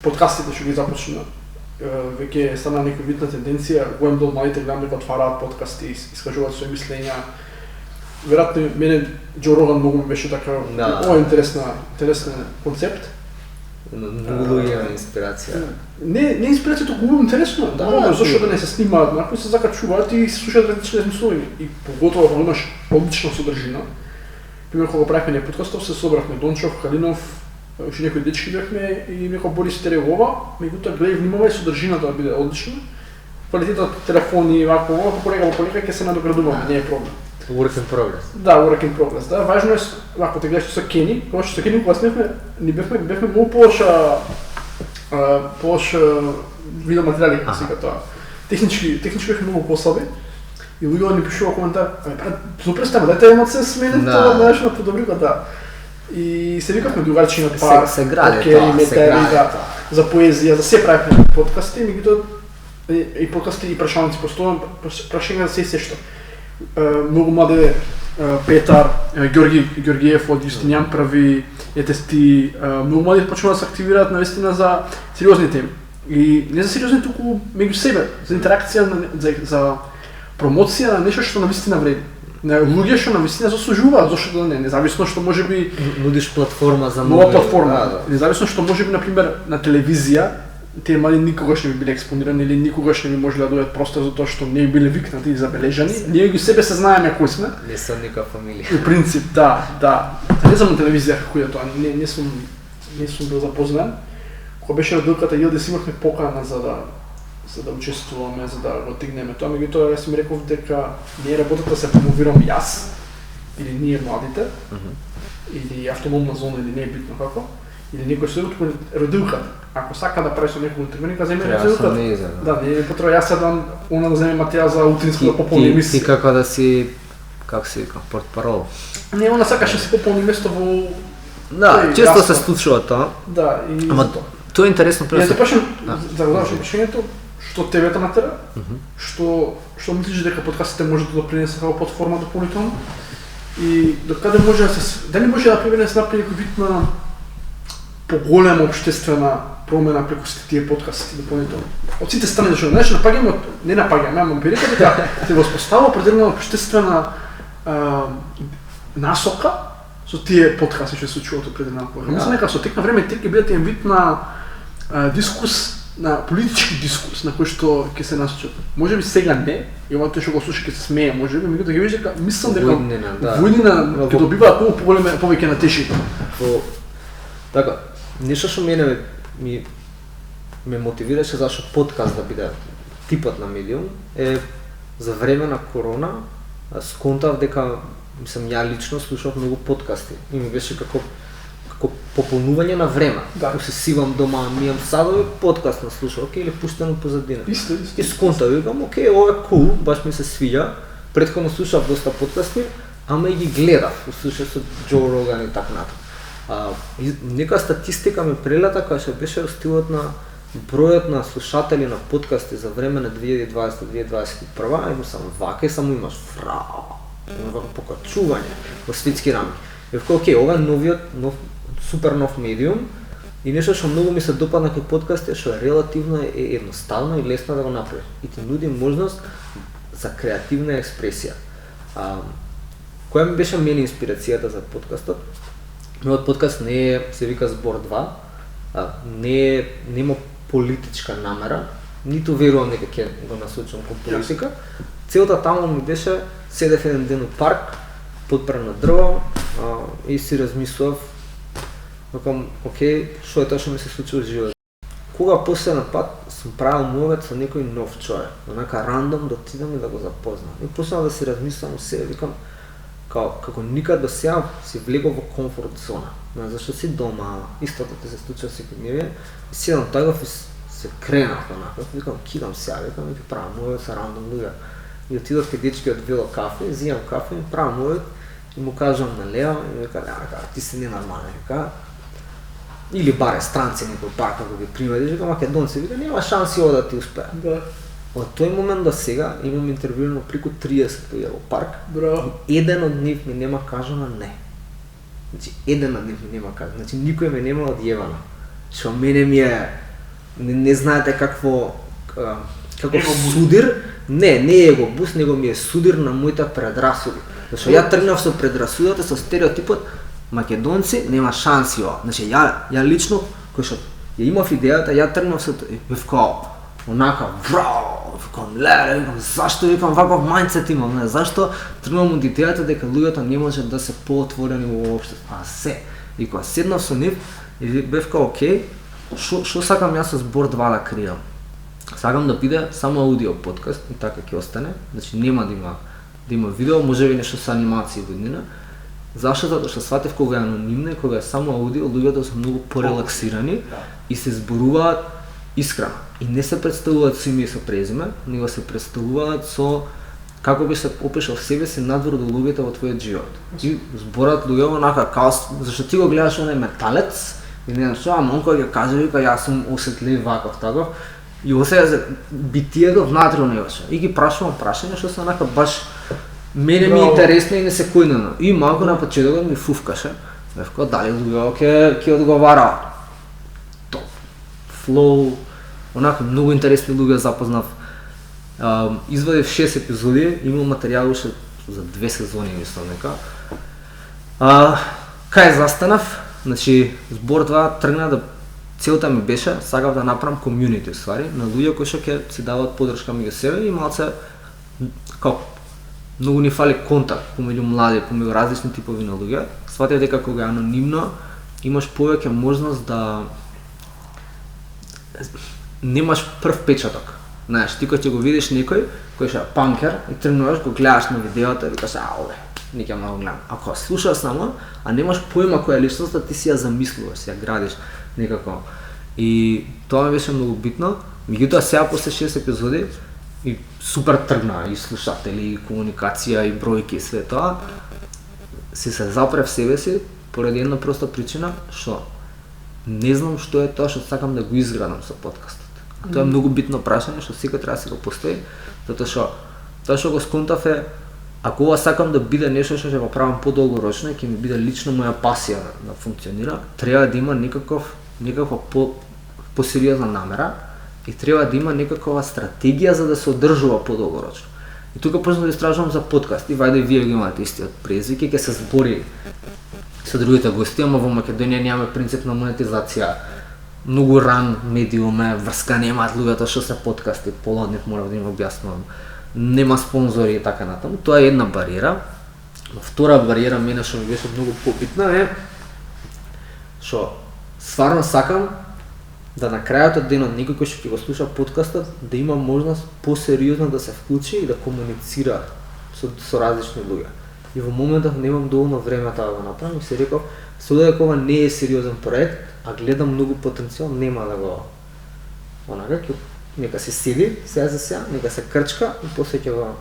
подкастите што ги започна, веќе стана некоја видна тенденција, голем дел младите гледам дека отвараат подкасти, искажуваат своји мислења. Веројатно мене Џо Роган многу ми беше така, интересен концепт. Многу луѓе има инспирација. Не инспирација, туку интересно. Зошто да не се снимаат, накои се закачуваат и се слушаат различни размислувања. И поготово кога имаш одлична содржина. Пример, кога правихме подкастов, се собрахме Дончов, Калинов, уште некои дечки бевме и некој Борис Теревова, меѓутоа гледај внимавај содржината да биде одлична. Квалитетот телефони и вако, полека ќе се надоградуваме, не е проблем. Work in progress. Да, work in progress. Да, важно е вако те гледаш со Кени, кога што со Кени кога снимавме, ни бевме многу полоша видеоматеријали како сега тоа. Технички бевме многу послаби. И луѓето ни пишува коментар, супер става, дајте едно се смене тоа, знаеш, на подобрива, да. И се викавме другарчи на пар, се гради тоа, за поезија, за се правихме подкасти, меѓутоа и подкасти и прашалници постојано, прашања за се што. Многу младе Петар, Георгиев од Јустинијан прави етести, многу млади почнува да се активираат навистина за сериозни теми. И не за сериозни, туку меѓу себе, за интеракција, за промоција на нешто што навистина вреди. На луѓе што навистина заслужуваат, зашто да не, независно што можеби нудиш платформа за нова платформа. Независно што можеби на пример на телевизија тие млади никогаш не би биле експонирани или никогаш не би можеле да дојдат просто затоа што не би биле викнати и забележани. Ние ги себе се знаеме кои сме. Не сум никаква фамилија. И принцип, да. Не знам на телевизија како е тоа, не сум бил запознат. Кога беше родилката Илдис имавме покана за да учествуваме, за да го тигнеме тоа, меѓутоа јас ми реков дека не е работата да се промовирам јас или ние младите, или автономна зона или не е битно како, или некој се родилката. Ако сака да прави со некој интервју, нека земе родилката. Да, не е потреба јас да она да земе материјал за утринска да пополни емисија. Ти како да си, како се вика, портпарол. Не, она сакаше си пополни место во. Да, често се случува тоа. Да, и ама тоа е интересно просто. Јас те прашам за завршам прашањето. Што тебе те натера? Што мислиш дека подкастите може да допринесат како платформа дополнително? И докаде може да се дали може да приведе се направи некој вид на поголема општествена промена преку сите тие подкасти дополнително? Од сите страни зашто знаеш напаѓаме не напаѓаме, ама берете дека се воспоставува определена општествена насока со тие подкасти што се случуваат определена кога. Мислам дека со тек на време ќе бидат еден вид на дискус, на политички дискус на кој што ќе се насочат. Можеби сега не, и ова тој што го слуша ќе се смее, можеби, меѓутоа ќе видиш дека мислам дека војнина ќе добиваат многу повеќе на тежина. Така, нешто што мене ме мотивираше зашто подкаст да биде типот на медиум е за време на корона сконтав дека мислам ја лично слушав многу подкасти и ми беше како пополнување на време. Ако се сивам дома, мијам садови, подкаст на слушам, или пуштено позадина. Исто. И сконтав, викам, ова е кул, баш ми се свиѓа. Претходно слушав доста подкасти, ама и ги гледав, слушав со Џо Роган и така натаму. Нека статистика ме прелета кај што беше стилот на бројот на слушатели на подкасти за време на 2020-2021, и само вака и само имаш вака покачување во светски рамки. И викам, ова е супер нов медиум и нешто што многу ми се допадна кај подкасти што е релативно едноставно и лесно да го направиш и ти нуди можност за креативна експресија. Која ми беше мене инспирацијата за подкастот? Мојот подкаст не е, се вика Збор 2, нема политичка намера, ниту верувам дека ќе го насочам кон политика. Целта таму ми беше седев еден ден у парк, подпрем на дрво и си размислував, викам, што е тоа што ми се случи во животот. Кога последен пат сум правил муавет со некој нов човек, онака рандом да отидам и да го запознам. И почнав да си размислам о себе, викам, како никад до сега си влегол во комфорт зона. Зашто си дома, истото те се случува секој ден, и седам тагов и се кренав онака, викам, кидам сега, викам, и правам муавет со рандом луѓе. И отидов кај дечки од Вело кафе, зијам кафе и правам муавет, и му кажам налева, и ми вика, ти си ненормален, вика. Или баре странци некој парк да ги приведеш, вика македонци, вика нема шанси ова да ти успее. Да. Од тој момент до сега имам интервјуирано преку 30 луѓе во парк. Браво. И еден од нив ми нема кажано не. Значи еден од нив ми нема кажано, значи никој ме нема одјевано. Што мене ми е не знаете какво Его буст. судир, не е его буст, него ми е судир на моите предрасуди. Зашто ја тргнав со предрасудата, со стереотипот македонци нема шанси ова. Значи ја лично кој што ја имав идејата, ја тргнав со вкао онака врау, викам леле, викам зашто викам ваков мајндсет имам, не, зашто тргнав од идејата дека луѓето не може да се поотворени во општество. А се, и кога седнав со нив и бев као окей, што сакам јас со збор 2 да креирам? Сакам да биде само аудио подкаст и така ќе остане, значи нема да има видео, можеби нешто со анимации во иднина. Зашто? Затоа што сватев кога е анонимно и кога е само аудио, луѓето се многу порелаксирани и се зборуваат искрено. И не се представуваат со име и со презиме, него се представуваат со како би се опишал себе си надвор од луѓето во твојот живот. И зборат луѓе онака као зашто ти го гледаш онај металец и не знам што, ама он кој ќе каже вика јас сум осетлив ваков таков и осеја битието внатре у него. И ги прашувам прашања што се онака баш мене ми интересно и несекојдневно. И малку на почетокот ми фуфкаше. Векао дали луѓето ќе одговара. Топ. Флоу. Онака многу интересни луѓе запознав. Извадив 6 епизоди, имам материјал уште за 2 сезони мислам нека. Кај застанав, значи збор 2 тргна да целта ми беше сакав да направам комјунити ствари на луѓе кои што ќе си даваат поддршка меѓу себе и малце како многу ни фали контакт помеѓу млади, помеѓу различни типови на луѓе. Сватев дека кога е анонимно имаш повеќе можност да немаш прв печаток. Знаеш, ти кога ќе го видиш некој кој што е панкер и тргнуваш го гледаш на видеото и викаш ауле, не ќе го гледам. Ако слушаш само, а немаш појма која е личноста, ти си ја замислуваш, си ја градиш некако. И тоа ми беше многу битно. Меѓутоа сега после 6 епизоди и супер тргна и слушатели, и комуникација, и бројки и све тоа. Се запрев себе си поради една проста причина, што не знам што е тоа што сакам да го изградам со подкастот. Тоа е многу битно прашање што секој треба да се го постави, затоа што тоа што го сконтав е ако ова сакам да биде нешто што ќе го правам подолгорочно и ќе ми биде лично моја пасија да функционира, треба да има некаква посериозна намера и треба да има некаква стратегија за да се одржува подолгорочно. И тука почнав да истражувам за подкаст и вајде вие го имате истиот презвик и ќе се збори со другите гости, ама во Македонија немаме принцип на монетизација. Многу ран медиум е, врска немаат луѓето што се подкасти, пола од нив морав да им објаснувам. Нема спонзори и така натаму. Тоа е една бариера. Втора бариера мене што ми беше многу побитна е што стварно сакам да на крајот од денот некој кој ќе го слуша подкастот да има можност посериозно да се вклучи и да комуницира со различни луѓе. И во моментов немам доволно време тоа да го направам и се реков, се дека ова не е сериозен проект, а гледам многу потенцијал, нема да го онака, нека се седи, сега за сега, нека се крчка и после ќе го